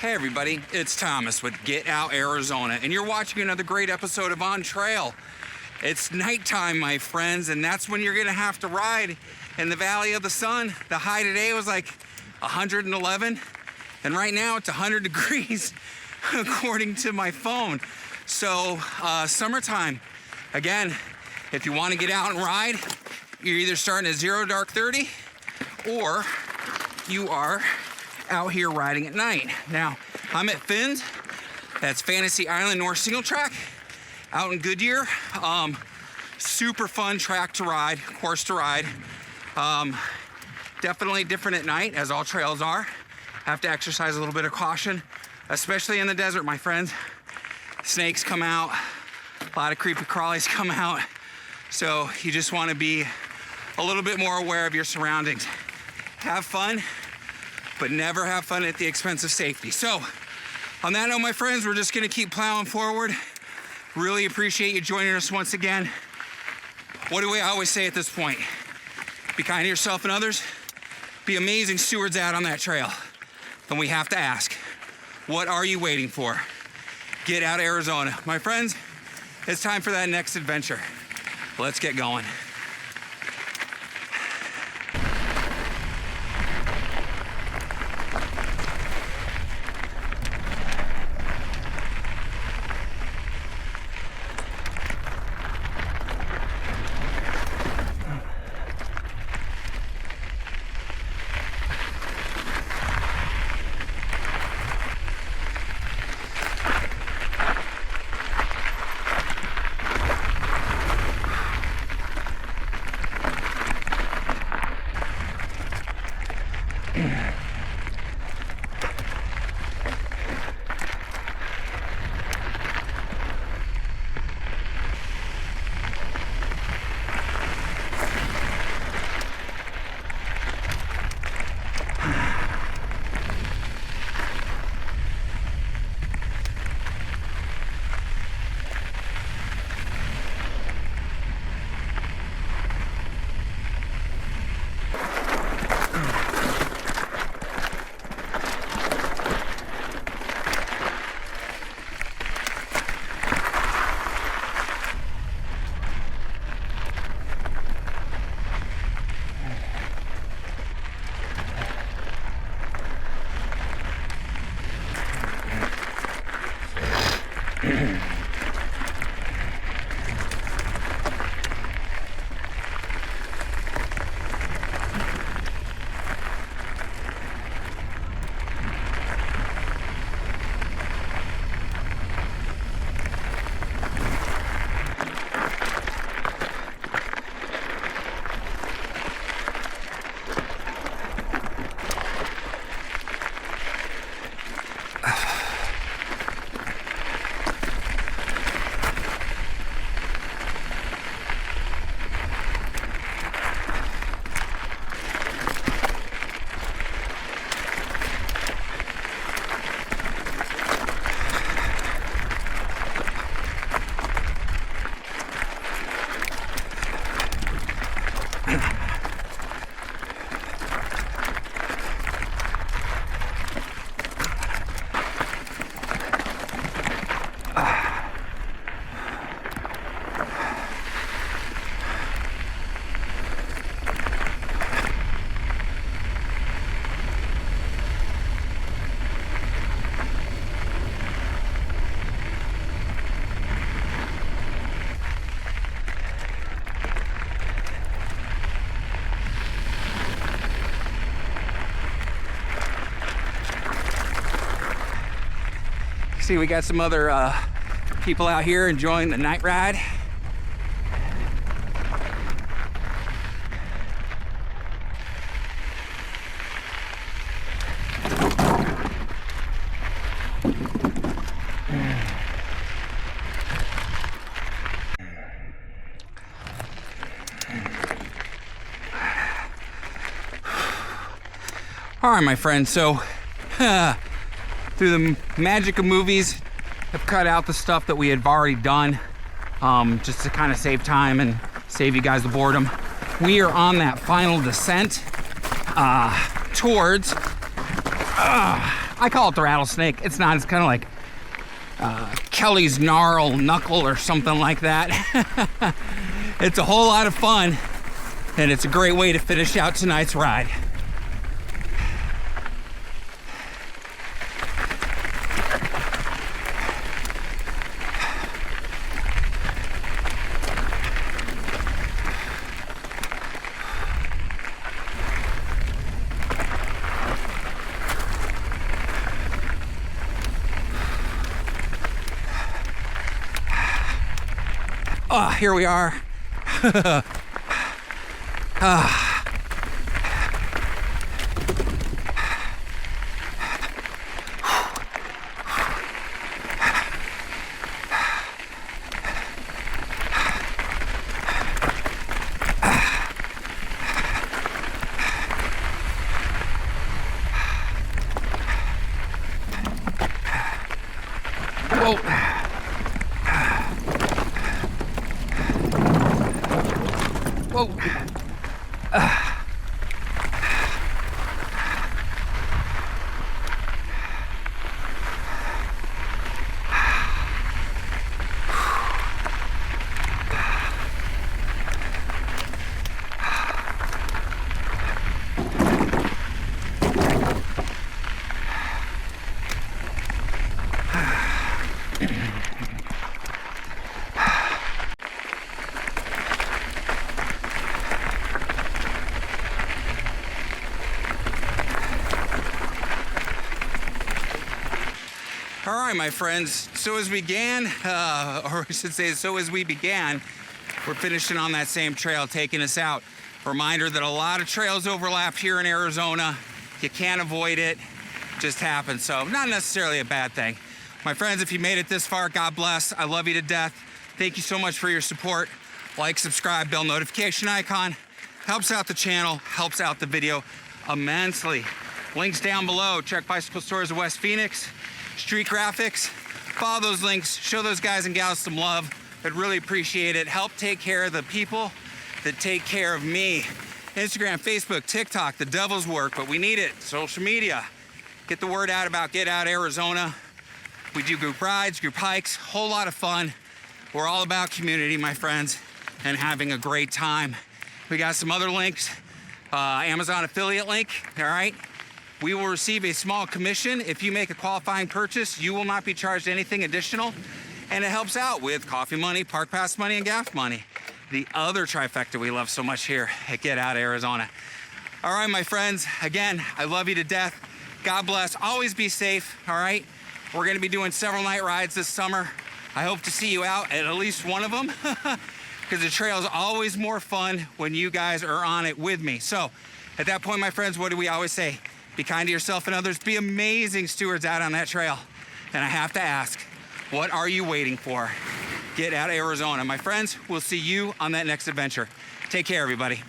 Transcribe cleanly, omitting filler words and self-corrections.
Hey everybody, it's Thomas with Get Out Arizona, and you're watching another great episode of On Trail. It's nighttime, my friends, and that's when you're gonna have to ride in the Valley of the Sun. The high today was like 111, and right now it's 100 degrees, according to my phone. So, summertime. Again, if you wanna get out and ride, you're either starting at 0 dark 30, or you are out here riding at night. Now, I'm at Finn's. That's Fantasy Island North Singletrack out in Goodyear. Super fun track to ride, course to ride. Definitely different at night, as all trails are. Have to exercise a little bit of caution, especially in the desert, my friends. Snakes come out, a lot of creepy crawlies come out. So you just want to be a little bit more aware of your surroundings. Have fun, but never have fun at the expense of safety. So, on that note, my friends, we're just gonna keep plowing forward. Really appreciate you joining us once again. What do we always say at this point? Be kind to yourself and others. Be amazing stewards out on that trail. Then we have to ask, what are you waiting for? Get out Arizona. My friends, it's time for that next adventure. Let's get going. See, we got some other people out here enjoying the night ride. All right, my friends, so through the magic of movies, have cut out the stuff that we had already done, just to kind of save time and save you guys the boredom. We are on that final descent towards, I call it the rattlesnake. It's not. It's kind of like Kelly's gnarl knuckle or something like that. It's a whole lot of fun, and it's a great way to finish out tonight's ride. Oh, here we are. Whoa. Whoa. All right, my friends, so as we began, or I should say, so as we began, we're finishing on that same trail, taking us out. Reminder that a lot of trails overlap here in Arizona. You can't avoid it, just happens. So not necessarily a bad thing. My friends, if you made it this far, God bless. I love you to death. Thank you so much for your support. Like, subscribe, bell notification icon. Helps out the channel, helps out the video immensely. Links down below. Check Bicycle Stores of West Phoenix. Street graphics, follow those links, show those guys and gals some love. I'd really appreciate it. Help take care of the people that take care of me. Instagram, Facebook, TikTok, the devil's work, but we need it. Social media. Get the word out about Get Out Arizona. We do group rides, group hikes, whole lot of fun. We're all about community, my friends, and having a great time. We got some other links, Amazon affiliate link, all right? We will receive a small commission. If you make a qualifying purchase, you will not be charged anything additional. And it helps out with coffee money, park pass money, and gas money. The other trifecta we love so much here at Get Out Arizona. All right, my friends, again, I love you to death. God bless, always be safe, all right? We're gonna be doing several night rides this summer. I hope to see you out at least one of them, because the trail is always more fun when you guys are on it with me. So at that point, my friends, what do we always say? Be kind to yourself and others. Be amazing stewards out on that trail. And I have to ask, what are you waiting for? Get Out Arizona. My friends, we'll see you on that next adventure. Take care, everybody.